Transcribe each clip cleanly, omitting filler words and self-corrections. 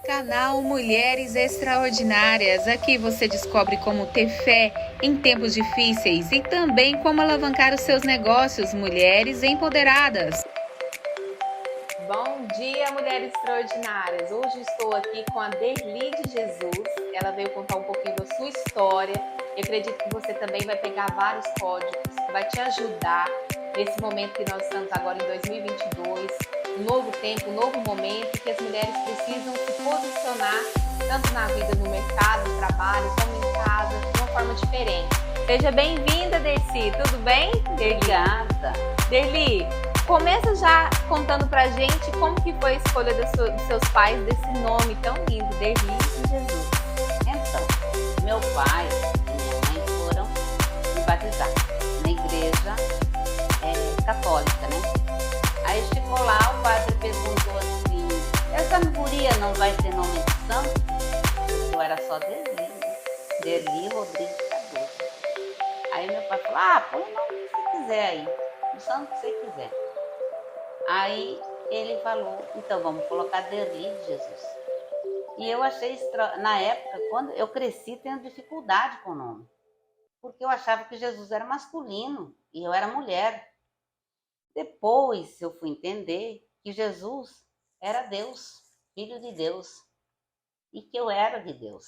Canal Mulheres Extraordinárias. Aqui você descobre como ter fé em tempos difíceis e também como alavancar os seus negócios. Mulheres empoderadas. Bom dia, mulheres extraordinárias. Hoje estou aqui com a Derli de Jesus. Ela veio contar um pouquinho da sua história. Eu acredito que você também vai pegar vários códigos que vai te ajudar nesse momento que nós estamos agora em 2022. Um novo tempo, um novo momento que as mulheres precisam se posicionar tanto na vida, no mercado, no trabalho, como em casa, de uma forma diferente. Seja bem-vinda, Dercy. Tudo bem? Obrigada. Derli, começa já contando pra gente como que foi a escolha dos seus pais desse nome tão lindo, Derli de Jesus. Então, meu pai e minha mãe foram me batizar na igreja católica, né? Aí chegou lá, o padre perguntou assim: essa guria não vai ter nome de santo? Eu era só Derli, né? Derli Rodrigues Cardoso. Aí meu pai falou: põe o nome que você quiser aí, o santo que você quiser. Aí ele falou: então vamos colocar Derli de Jesus. E eu achei na época, quando eu cresci, tendo dificuldade com o nome, porque eu achava que Jesus era masculino e eu era mulher. Depois eu fui entender que Jesus era Deus, filho de Deus, e que eu era de Deus.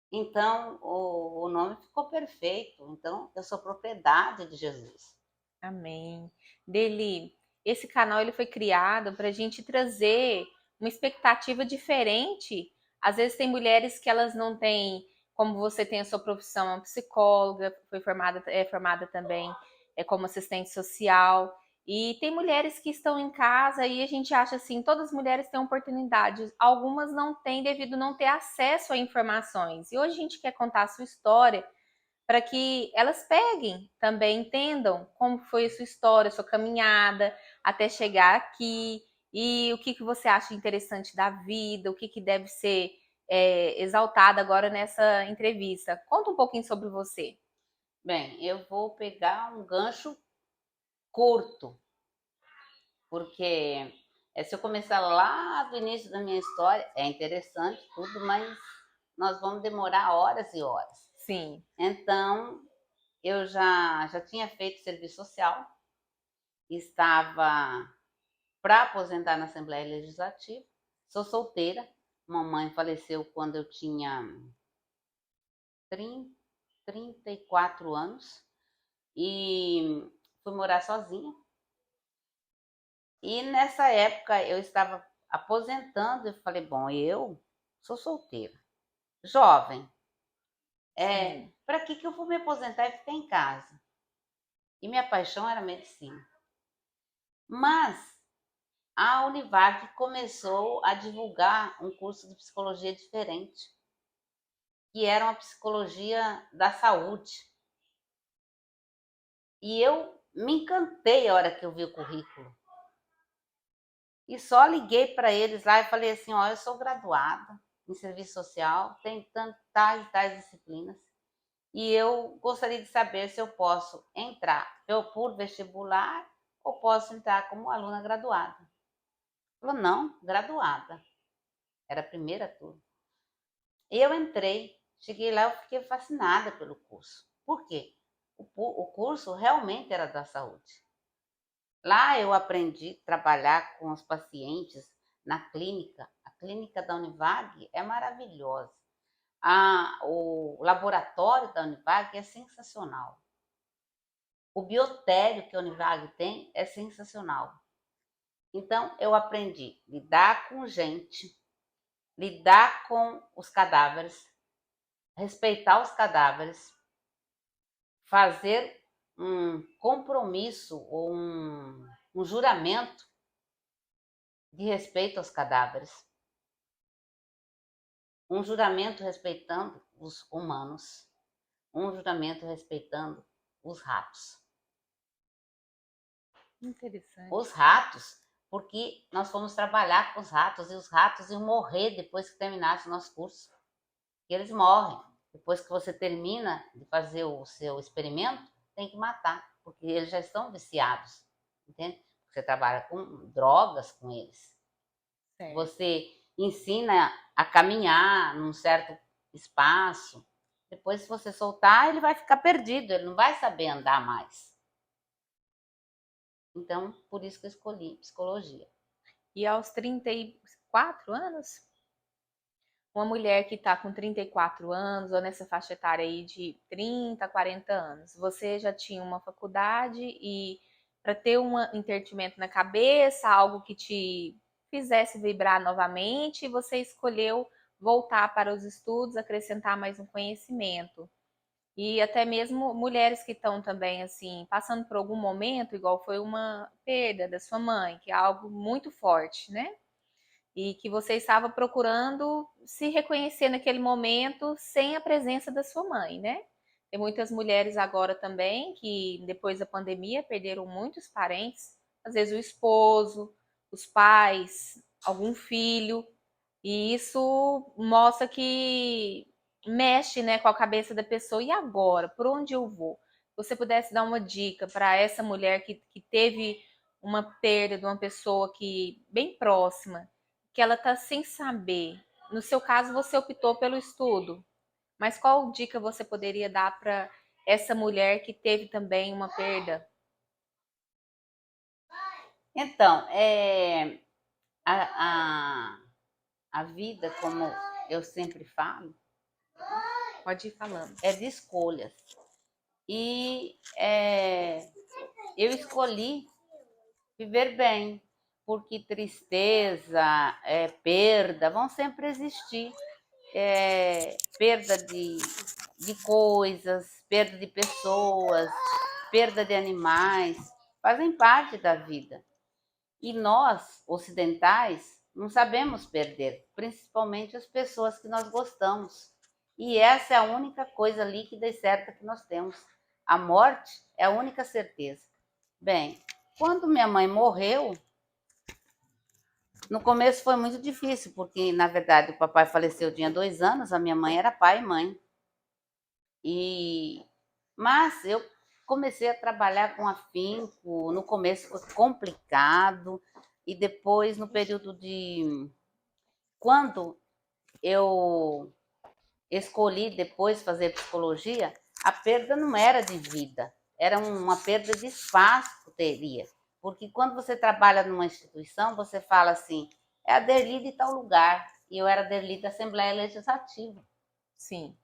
Então o nome ficou perfeito. Então eu sou propriedade de Jesus. Amém. Derli, esse canal ele foi criado para a gente trazer uma expectativa diferente. Às vezes tem mulheres que elas não têm, como você tem a sua profissão, é uma psicóloga, é formada também como assistente social. E tem mulheres que estão em casa e a gente acha assim, todas as mulheres têm oportunidades, algumas não têm devido não ter acesso a informações. E hoje a gente quer contar a sua história para que elas peguem, também entendam como foi a sua história, a sua caminhada até chegar aqui e o que você acha interessante da vida, o que deve ser exaltado agora nessa entrevista. Conta um pouquinho sobre você. Bem, eu vou pegar um gancho curto, porque se eu começar lá do início da minha história, é interessante tudo, mas nós vamos demorar horas e horas. Sim. Então, eu já tinha feito serviço social, estava para aposentar na Assembleia Legislativa, sou solteira, mamãe faleceu quando eu tinha 34 anos e fui morar sozinha. E nessa época eu estava aposentando e falei: bom, eu sou solteira, jovem, para que eu vou me aposentar e ficar em casa? E minha paixão era medicina. Mas a Univag começou a divulgar um curso de psicologia diferente, que era uma psicologia da saúde. E eu me encantei a hora que eu vi o currículo. E só liguei para eles lá e falei assim: eu sou graduada em serviço social, tenho tais e tais disciplinas, e eu gostaria de saber se eu posso entrar por vestibular ou posso entrar como aluna graduada. Falou: não, graduada. Era a primeira turma. E eu entrei, cheguei lá, eu fiquei fascinada pelo curso. Por quê? O curso realmente era da saúde. Lá eu aprendi a trabalhar com os pacientes na clínica. A clínica da Univag é maravilhosa. O laboratório da Univag é sensacional. O biotério que a Univag tem é sensacional. Então, eu aprendi a lidar com gente, lidar com os cadáveres, respeitar os cadáveres, fazer um compromisso ou um juramento de respeito aos cadáveres, um juramento respeitando os humanos, um juramento respeitando os ratos. Interessante. Os ratos, porque nós fomos trabalhar com os ratos e os ratos iam morrer depois que terminasse o nosso curso. E eles morrem. Depois que você termina de fazer o seu experimento, tem que matar, porque eles já estão viciados, entende? Você trabalha com drogas com eles. Certo. Você ensina a caminhar num certo espaço. Depois, se você soltar, ele vai ficar perdido, ele não vai saber andar mais. Então, por isso que eu escolhi psicologia. E aos 34 anos, uma mulher que está com 34 anos, ou nessa faixa etária aí de 30, 40 anos, você já tinha uma faculdade e para ter um entendimento na cabeça, algo que te fizesse vibrar novamente, você escolheu voltar para os estudos, acrescentar mais um conhecimento. E até mesmo mulheres que estão também assim, passando por algum momento, igual foi uma perda da sua mãe, que é algo muito forte, né? E que você estava procurando se reconhecer naquele momento sem a presença da sua mãe, né? Tem muitas mulheres agora também que depois da pandemia perderam muitos parentes, às vezes o esposo, os pais, algum filho, e isso mostra que mexe, né, com a cabeça da pessoa. E agora, por onde eu vou? Se você pudesse dar uma dica para essa mulher que teve uma perda de uma pessoa que bem próxima, que ela está sem saber. No seu caso, você optou pelo estudo, mas qual dica você poderia dar para essa mulher que teve também uma perda? Então, a, a, a vida, como eu sempre falo, Pode ir falando. é de escolhas. E eu escolhi viver bem, porque tristeza, perda vão sempre existir. Perda de coisas, perda de pessoas, perda de animais, fazem parte da vida. E nós, ocidentais, não sabemos perder, principalmente as pessoas que nós gostamos. E essa é a única coisa líquida e certa que nós temos. A morte é a única certeza. Bem, quando minha mãe morreu, no começo foi muito difícil, porque, na verdade, o papai faleceu, tinha 2 anos, a minha mãe era pai e mãe. Mas eu comecei a trabalhar com afinco, no começo foi complicado, e depois, no período de... Quando eu escolhi depois fazer psicologia, a perda não era de vida, era uma perda de espaço que teria. Porque quando você trabalha numa instituição, você fala assim, é a Derli de tal lugar, e eu era Derli da Assembleia Legislativa. Sim.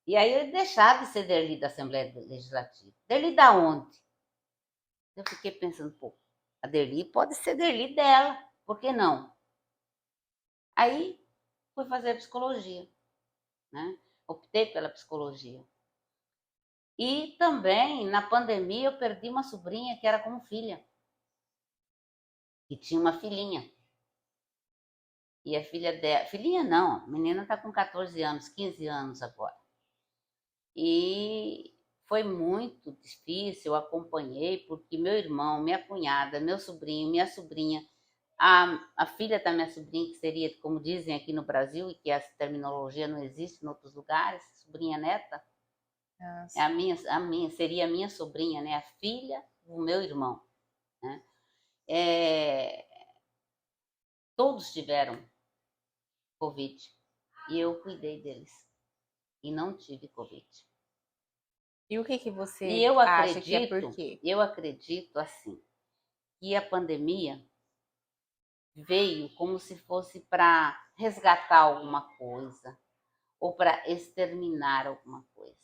E aí eu deixar de ser Derli da Assembleia Legislativa. Derli da onde? Eu fiquei pensando, pô, a Derli pode ser Derli dela, por que não? Aí fui fazer psicologia, né? Optei pela psicologia. E também, na pandemia, eu perdi uma sobrinha que era como filha. E tinha uma filhinha. E a filha dela... Filhinha não, a menina está com 14 anos, 15 anos agora. E foi muito difícil, eu acompanhei, porque meu irmão, minha cunhada, meu sobrinho, minha sobrinha, a filha da minha sobrinha, que seria, como dizem aqui no Brasil, e que essa terminologia não existe em outros lugares, sobrinha neta, seria a minha sobrinha, né? A filha do meu irmão, né? Todos tiveram Covid e eu cuidei deles e não tive Covid. E o que E você eu acha que é por quê? acredito assim, que a pandemia veio como se fosse para resgatar alguma coisa, ou para exterminar alguma coisa,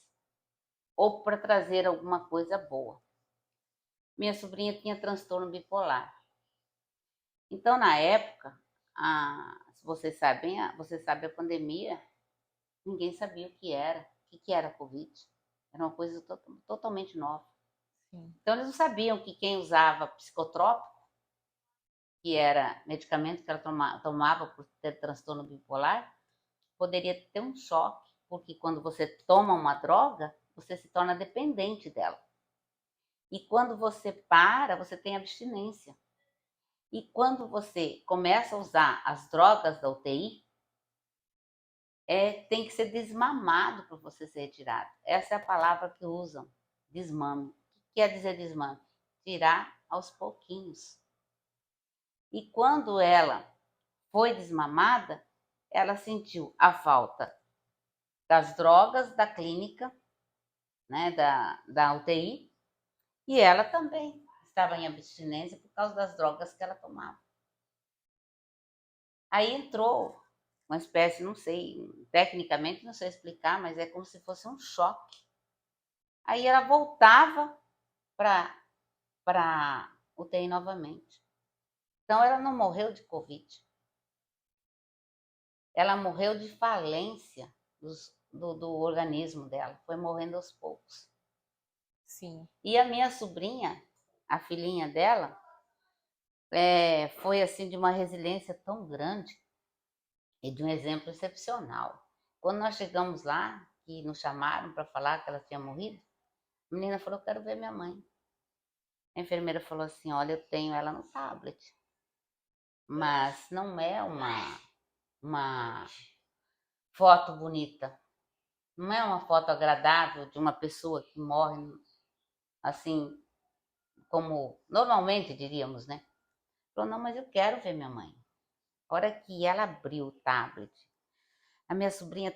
ou para trazer alguma coisa boa. Minha sobrinha tinha transtorno bipolar. Então, na época, se vocês sabem, você sabe, a pandemia, ninguém sabia o que era Covid. Era uma coisa totalmente nova. Sim. Então, eles não sabiam que quem usava psicotrópico, que era medicamento que ela tomava por ter transtorno bipolar, poderia ter um choque, porque quando você toma uma droga, você se torna dependente dela. E quando você para, você tem abstinência. E quando você começa a usar as drogas da UTI, tem que ser desmamado para você ser retirado. Essa é a palavra que usam, desmame. O que quer dizer desmame? Tirar aos pouquinhos. E quando ela foi desmamada, ela sentiu a falta das drogas da clínica, né, da UTI, e ela também estava em abstinência por causa das drogas que ela tomava. Aí entrou uma espécie, não sei, tecnicamente não sei explicar, mas é como se fosse um choque. Aí ela voltava para UTI novamente. Então ela não morreu de Covid. Ela morreu de falência do organismo dela. Foi morrendo aos poucos. Sim. E a minha sobrinha, a filhinha dela, foi assim de uma resiliência tão grande e de um exemplo excepcional. Quando nós chegamos lá, que nos chamaram para falar que ela tinha morrido, a menina falou: quero ver minha mãe. A enfermeira falou assim: olha, eu tenho ela no tablet, mas não é uma foto bonita, não é uma foto agradável de uma pessoa que morre assim, como normalmente diríamos, né? Falou: não, mas eu quero ver minha mãe. A hora que ela abriu o tablet, a minha sobrinha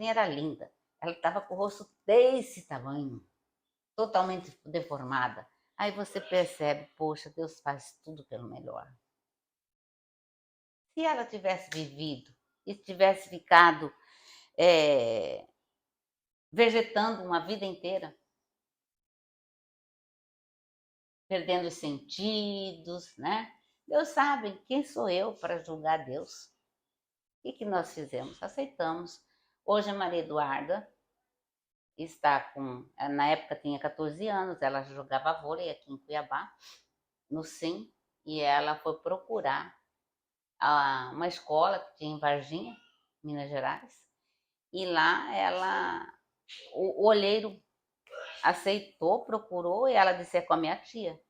era linda. Ela estava com o rosto desse tamanho, totalmente deformada. Aí você percebe, poxa, Deus faz tudo pelo melhor. Se ela tivesse vivido e tivesse ficado vegetando uma vida inteira, perdendo os sentidos, né? Deus sabe, quem sou eu para julgar Deus? O que nós fizemos? Aceitamos. Hoje a Maria Eduarda está com, na época tinha 14 anos, ela jogava vôlei aqui em Cuiabá, no SIM, e ela foi procurar uma escola que tinha em Varginha, Minas Gerais, e lá o olheiro aceitou, procurou, e ela disse: é com a minha tia.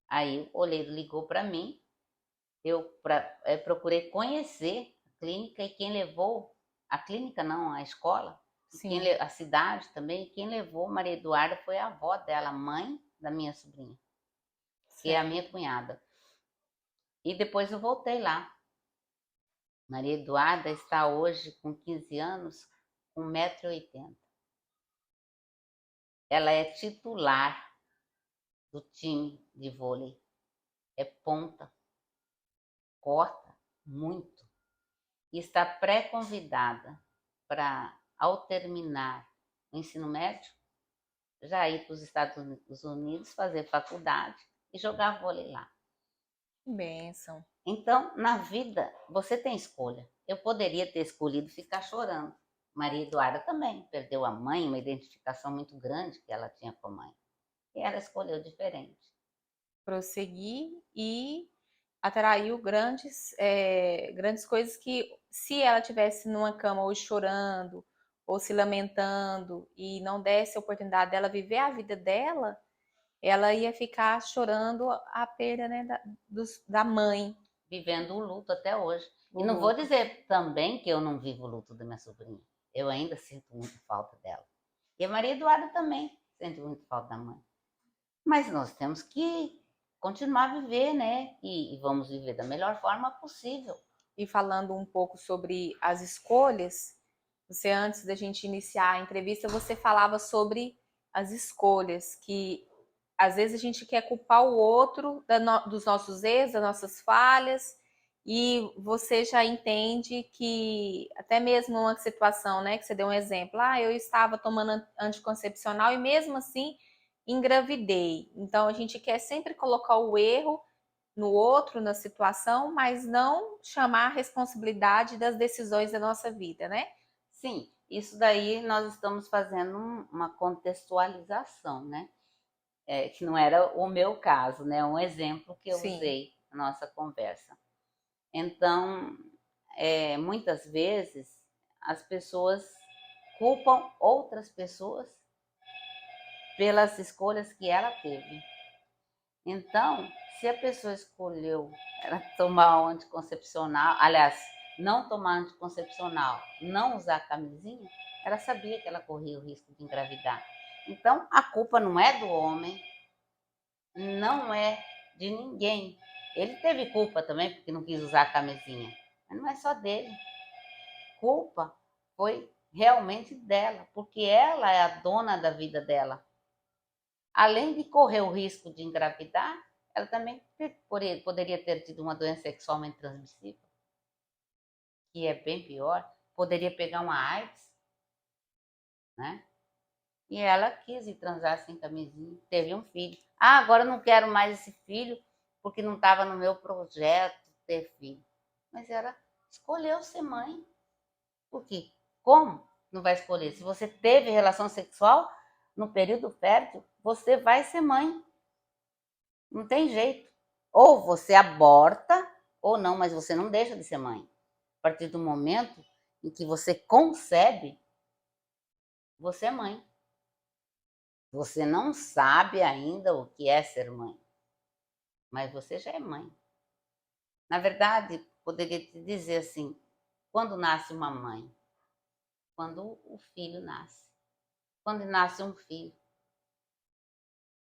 Aí o olheiro ligou para mim, eu procurei conhecer a clínica, e quem levou, a clínica não, a escola, a cidade também, quem levou Maria Eduarda foi a avó dela, a mãe da minha sobrinha, que é a minha cunhada. E depois eu voltei lá. Maria Eduarda está hoje com 15 anos, com 1,80 m. Ela é titular do time de vôlei. É ponta, corta muito. E está pré-convidada para, ao terminar o ensino médio, já ir para os Estados Unidos fazer faculdade e jogar vôlei lá. Bênção. Então, na vida, você tem escolha. Eu poderia ter escolhido ficar chorando. Maria Eduarda também perdeu a mãe, uma identificação muito grande que ela tinha com a mãe. E ela escolheu diferente. Prosseguir e atraiu grandes coisas que, se ela tivesse numa cama hoje chorando ou se lamentando e não desse a oportunidade dela viver a vida dela, ela ia ficar chorando a perda, né, da mãe. Vivendo o luto até hoje. E não vou dizer também que eu não vivo o luto da minha sobrinha. Eu ainda sinto muito falta dela. E a Maria Eduarda também sente muito falta da mãe. Mas nós temos que continuar a viver, né? E vamos viver da melhor forma possível. E falando um pouco sobre as escolhas, você, antes da gente iniciar a entrevista, você falava sobre as escolhas, que às vezes a gente quer culpar o outro dos nossos erros, das nossas falhas, e você já entende que até mesmo uma situação, né, que você deu um exemplo, eu estava tomando anticoncepcional e mesmo assim engravidei. Então a gente quer sempre colocar o erro no outro, na situação, mas não chamar a responsabilidade das decisões da nossa vida, né? Sim, isso daí nós estamos fazendo uma contextualização, né? Que não era o meu caso, né? Um exemplo que eu usei na nossa conversa. Então, muitas vezes as pessoas culpam outras pessoas pelas escolhas que ela teve. Então, se a pessoa escolheu tomar o anticoncepcional, aliás, não tomar anticoncepcional, não usar camisinha, ela sabia que ela corria o risco de engravidar. Então, a culpa não é do homem, não é de ninguém. Ele teve culpa também porque não quis usar a camisinha, Mas não é só dele. Culpa foi realmente dela, porque ela é a dona da vida dela. Além de correr o risco de engravidar, ela também poderia ter tido uma doença sexualmente transmissível, que é bem pior. Poderia pegar uma AIDS, né? E ela quis ir transar sem camisinha, teve um filho. Ah, agora eu não quero mais esse filho, porque não estava no meu projeto ter filho. Mas ela escolheu ser mãe. Por quê? Como não vai escolher? Se você teve relação sexual no período fértil, você vai ser mãe. Não tem jeito. Ou você aborta, ou não, mas você não deixa de ser mãe. A partir do momento em que você concebe, você é mãe. Você não sabe ainda o que é ser mãe, mas você já é mãe. Na verdade, poderia te dizer assim, quando nasce uma mãe? Quando o filho nasce. Quando nasce um filho?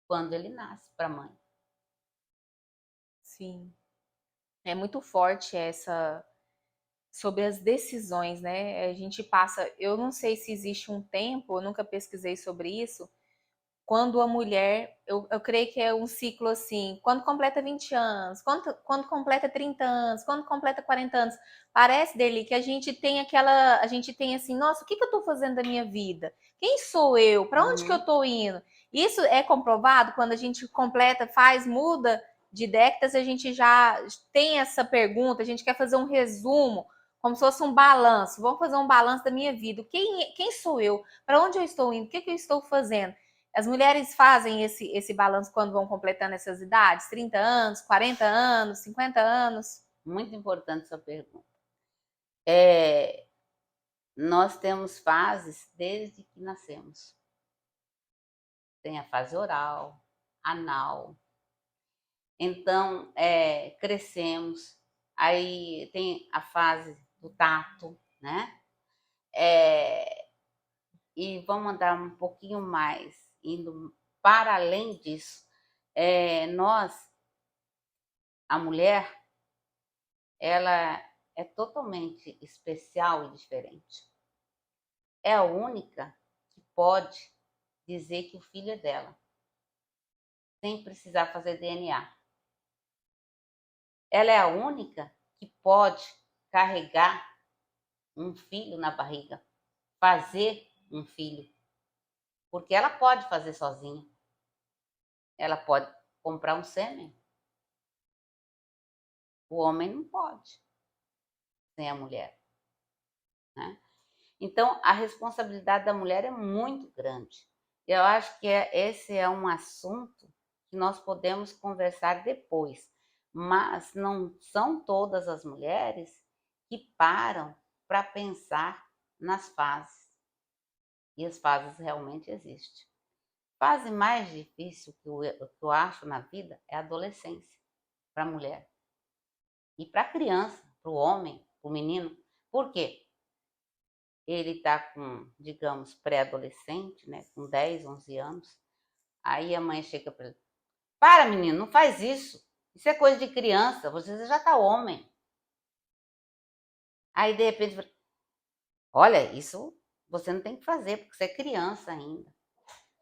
Quando ele nasce para a mãe. Sim. É muito forte essa sobre as decisões, né? A gente passa, eu não sei se existe um tempo, eu nunca pesquisei sobre isso, quando a mulher, eu creio que é um ciclo assim, quando completa 20 anos, quando completa 30 anos, quando completa 40 anos, parece dele que a gente tem aquela, a gente tem assim, nossa, o que que eu tô fazendo da minha vida? Quem sou eu? Para onde que eu tô indo? Isso é comprovado quando a gente completa, faz, muda de décadas, a gente já tem essa pergunta, a gente quer fazer um resumo, como se fosse um balanço. Vamos fazer um balanço da minha vida. Quem sou eu? Para onde eu estou indo? O que que eu estou fazendo? As mulheres fazem esse balanço quando vão completando essas idades? 30 anos, 40 anos, 50 anos? Muito importante essa pergunta. Nós temos fases desde que nascemos. Tem a fase oral, anal. Então, crescemos. Aí tem a fase do tato, né? E vamos andar um pouquinho mais, indo para além disso. Nós, a mulher, ela é totalmente especial e diferente. É a única que pode dizer que o filho é dela, sem precisar fazer DNA. Ela é a única que pode carregar um filho na barriga, fazer um filho, porque ela pode fazer sozinha. Ela pode comprar um sêmen. O homem não pode, sem a mulher, né? Então, a responsabilidade da mulher é muito grande. Eu acho que esse é um assunto que nós podemos conversar depois, mas não são todas as mulheres que param para pensar nas fases. E as fases realmente existem. A fase mais difícil que eu acho na vida é a adolescência para a mulher. E para a criança, para o homem, para o menino. Por quê? Ele está com, digamos, pré-adolescente, né, com 10, 11 anos. Aí a mãe chega para ele: para, menino, não faz isso. Isso é coisa de criança, você já está homem. Aí, de repente, olha, isso você não tem que fazer, porque você é criança ainda.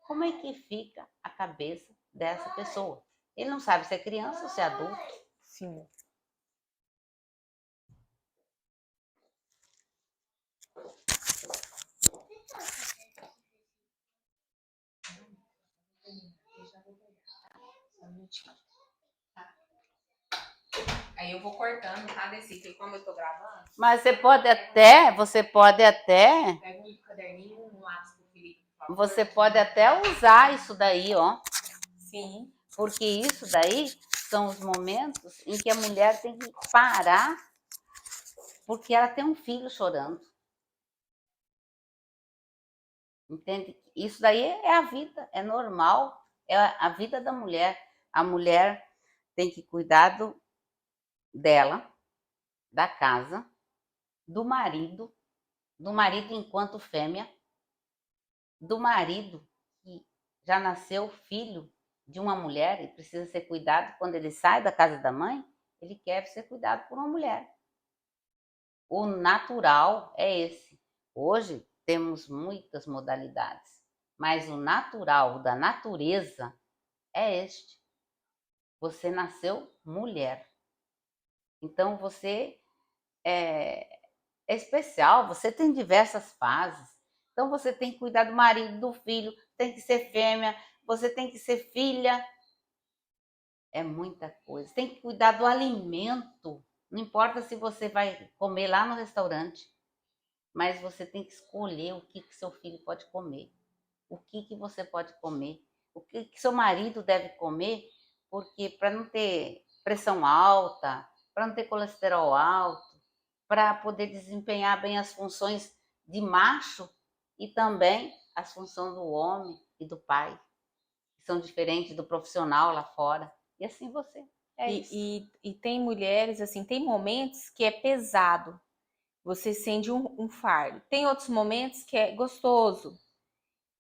Como é que fica a cabeça dessa pessoa? Ele não sabe se é criança ou se é adulto. Sim. Aí eu vou cortando, tá, Desi? Porque como eu tô gravando, Mas você pode até, pega um caderninho, um lápis pro Felipe, por favor. você pode até usar isso daí, ó. Sim. Porque isso daí são os momentos em que a mulher tem que parar, porque ela tem um filho chorando. Entende? Isso daí é a vida, é normal, é a vida da mulher. A mulher tem que cuidar dela, da casa, do marido enquanto fêmea, do marido que já nasceu filho de uma mulher e precisa ser cuidado quando ele sai da casa da mãe, ele quer ser cuidado por uma mulher. O natural é esse. Hoje temos muitas modalidades, mas o natural da natureza é este. Você nasceu mulher. Então você é especial, você tem diversas fases. Então você tem que cuidar do marido, do filho, tem que ser fêmea, você tem que ser filha. É muita coisa. Tem que cuidar do alimento. Não importa se você vai comer lá no restaurante, mas você tem que escolher o que seu filho pode comer, o que você pode comer, o que seu marido deve comer, porque para não ter pressão alta, para não ter colesterol alto, para poder desempenhar bem as funções de macho e também as funções do homem e do pai, que são diferentes do profissional lá fora. E assim você. É isso. E tem mulheres, assim, tem momentos que é pesado, você sente um fardo. Tem outros momentos que é gostoso.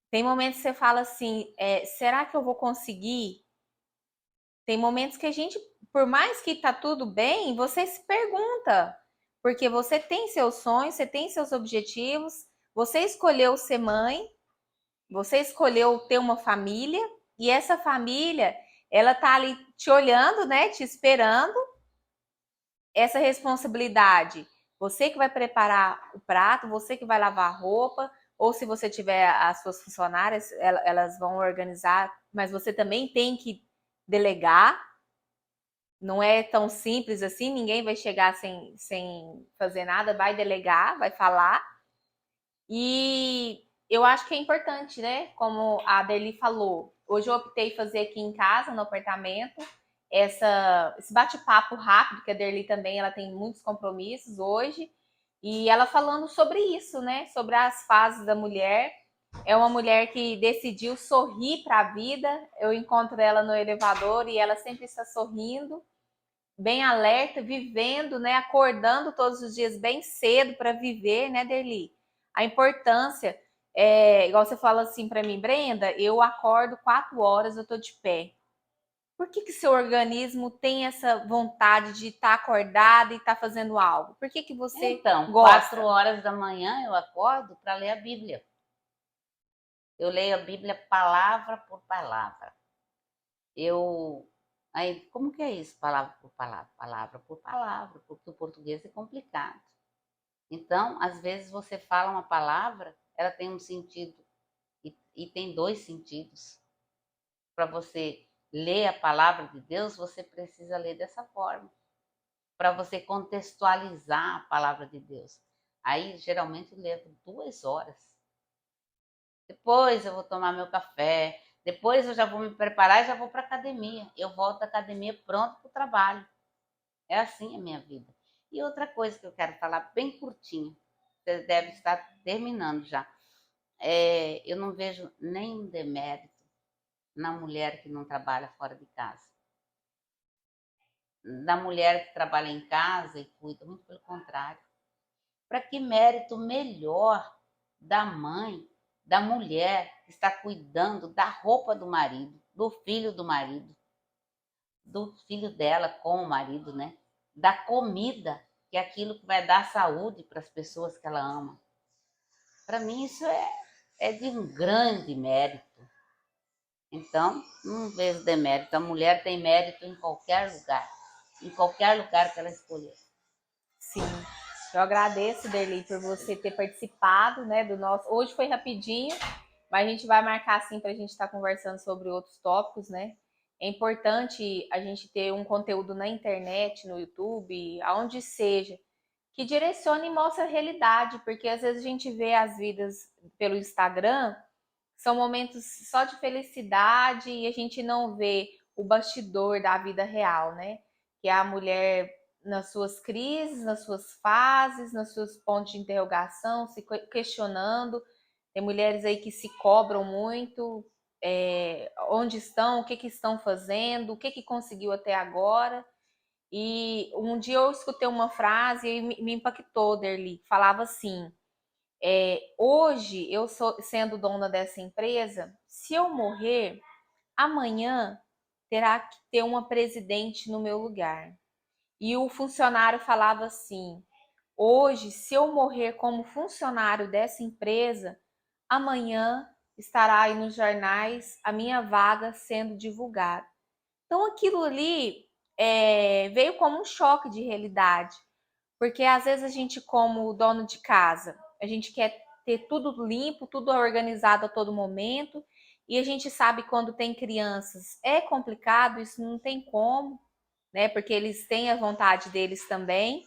Tem momentos que você fala assim, será que eu vou conseguir? Tem momentos que a gente, por mais que tá tudo bem, você se pergunta, porque você tem seus sonhos, você tem seus objetivos, você escolheu ser mãe, você escolheu ter uma família, e essa família, ela tá ali te olhando, né, te esperando. Essa responsabilidade, você que vai preparar o prato, você que vai lavar a roupa, ou se você tiver as suas funcionárias, elas vão organizar, mas você também tem que delegar. Não é tão simples assim, ninguém vai chegar sem fazer nada, vai delegar, vai falar. E eu acho que é importante, né? Como a Adeli falou, hoje eu optei fazer aqui em casa, no apartamento, esse bate-papo rápido, que a Derli também ela tem muitos compromissos hoje, e ela falando sobre isso, né? Sobre as fases da mulher. É uma mulher que decidiu sorrir para a vida. Eu encontro ela no elevador e ela sempre está sorrindo, bem alerta, vivendo, né? Acordando todos os dias bem cedo para viver, né, Derli? A importância, igual você fala assim para mim, Brenda, eu acordo 4 horas, eu tô de pé. Por que seu organismo tem essa vontade de estar acordado e estar fazendo algo? Por que você Então, gosta? 4 horas da manhã eu acordo para ler a Bíblia. Eu leio a Bíblia palavra por palavra. Aí, como que é isso? Palavra por palavra, palavra por palavra, porque o português é complicado. Então, às vezes você fala uma palavra, ela tem um sentido e tem dois sentidos. Para você ler a palavra de Deus, você precisa ler dessa forma, para você contextualizar a palavra de Deus. Aí, geralmente, leva 2 horas. Depois eu vou tomar meu café, depois eu já vou me preparar e já vou para a academia. Eu volto da academia pronto para o trabalho. É assim a minha vida. E outra coisa que eu quero falar bem curtinho, você deve estar terminando já. Eu não vejo nenhum demérito na mulher que não trabalha fora de casa. Da mulher que trabalha em casa e cuida, muito pelo contrário. Para que mérito melhor da mãe, da mulher que está cuidando da roupa do marido, do filho dela com o marido, né? Da comida, que é aquilo que vai dar saúde para as pessoas que ela ama. Para mim, isso é de um grande mérito. Então, não vejo demérito. A mulher tem mérito em qualquer lugar que ela escolher. Sim. Eu agradeço, Derli, por você ter participado, né, do nosso. Hoje foi rapidinho, mas a gente vai marcar assim para a gente estar conversando sobre outros tópicos, né? É importante a gente ter um conteúdo na internet, no YouTube, aonde seja, que direcione e mostre a realidade, porque às vezes a gente vê as vidas pelo Instagram, são momentos só de felicidade e a gente não vê o bastidor da vida real, né? Que é a mulher nas suas crises, nas suas fases, nos seus pontos de interrogação, se questionando. Tem mulheres aí que se cobram muito, onde estão, o que estão fazendo, o que conseguiu até agora. E um dia eu escutei uma frase e me impactou, Derli, falava assim: hoje eu sendo dona dessa empresa, se eu morrer, amanhã terá que ter uma presidente no meu lugar. E o funcionário falava assim: Hoje, se eu morrer como funcionário dessa empresa, amanhã estará aí nos jornais a minha vaga sendo divulgada. Então aquilo ali veio como um choque de realidade, porque às vezes a gente, como dono de casa, a gente quer ter tudo limpo, tudo organizado a todo momento, e a gente sabe quando tem crianças é complicado, isso não tem como, né? Porque eles têm a vontade deles também.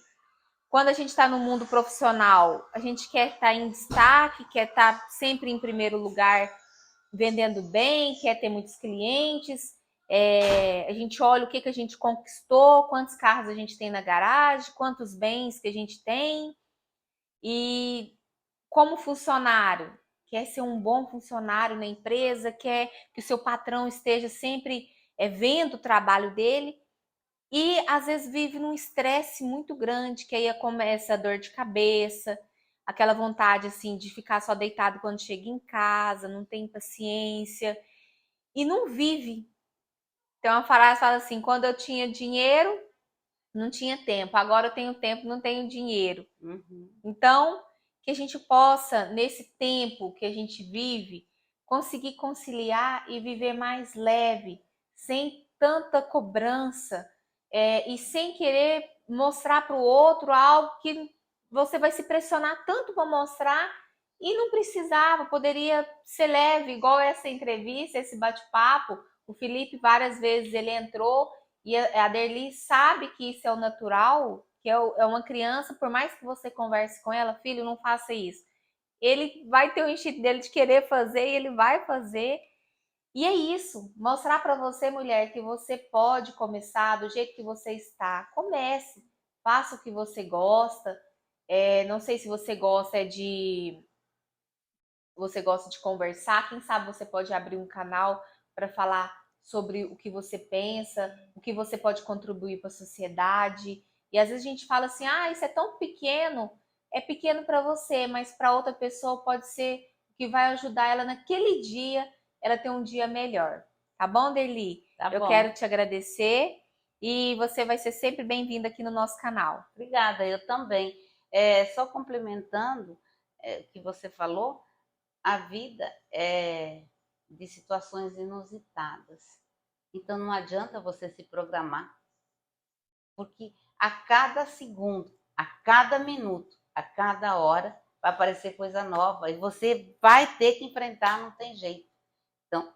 Quando a gente está no mundo profissional, a gente quer estar em destaque, quer estar sempre em primeiro lugar, vendendo bem, quer ter muitos clientes. A gente olha o que a gente conquistou, quantos carros a gente tem na garagem, quantos bens que a gente tem. E como funcionário, quer ser um bom funcionário na empresa, quer que o seu patrão esteja sempre vendo o trabalho dele. E às vezes vive num estresse muito grande, que aí começa a dor de cabeça, aquela vontade assim de ficar só deitado quando chega em casa, não tem paciência e não vive. Tem uma frase que fala assim: quando eu tinha dinheiro, não tinha tempo, agora eu tenho tempo, não tenho dinheiro. Uhum. Então, que a gente possa, nesse tempo que a gente vive, conseguir conciliar e viver mais leve, sem tanta cobrança, e sem querer mostrar para o outro algo que você vai se pressionar tanto para mostrar e não precisava, poderia ser leve, igual essa entrevista, esse bate-papo. O Felipe várias vezes ele entrou e a Derli sabe que isso é o natural, que é uma criança, por mais que você converse com ela, filho, não faça isso. Ele vai ter o instinto dele de querer fazer e ele vai fazer. E é isso, mostrar para você, mulher, que você pode começar do jeito que você está. Comece, faça o que você gosta. Não sei se você gosta de conversar, quem sabe você pode abrir um canal para falar sobre o que você pensa, o que você pode contribuir para a sociedade. E às vezes a gente fala assim: ah, isso é pequeno para você, mas para outra pessoa pode ser que vai ajudar ela naquele dia, ela ter um dia melhor. Tá bom, Derli? Tá Eu bom. quero te agradecer e você vai ser sempre bem-vinda aqui no nosso canal. Obrigada, eu também. Só complementando o que você falou, a vida é de situações inusitadas. Então não adianta você se programar, porque a cada segundo, a cada minuto, a cada hora vai aparecer coisa nova e você vai ter que enfrentar, não tem jeito. Então,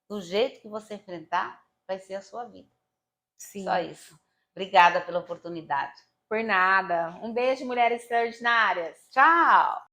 do jeito que você enfrentar, vai ser a sua vida. Só Sim, isso. Obrigada pela oportunidade. por nada. Um beijo, mulheres extraordinárias. Tchau!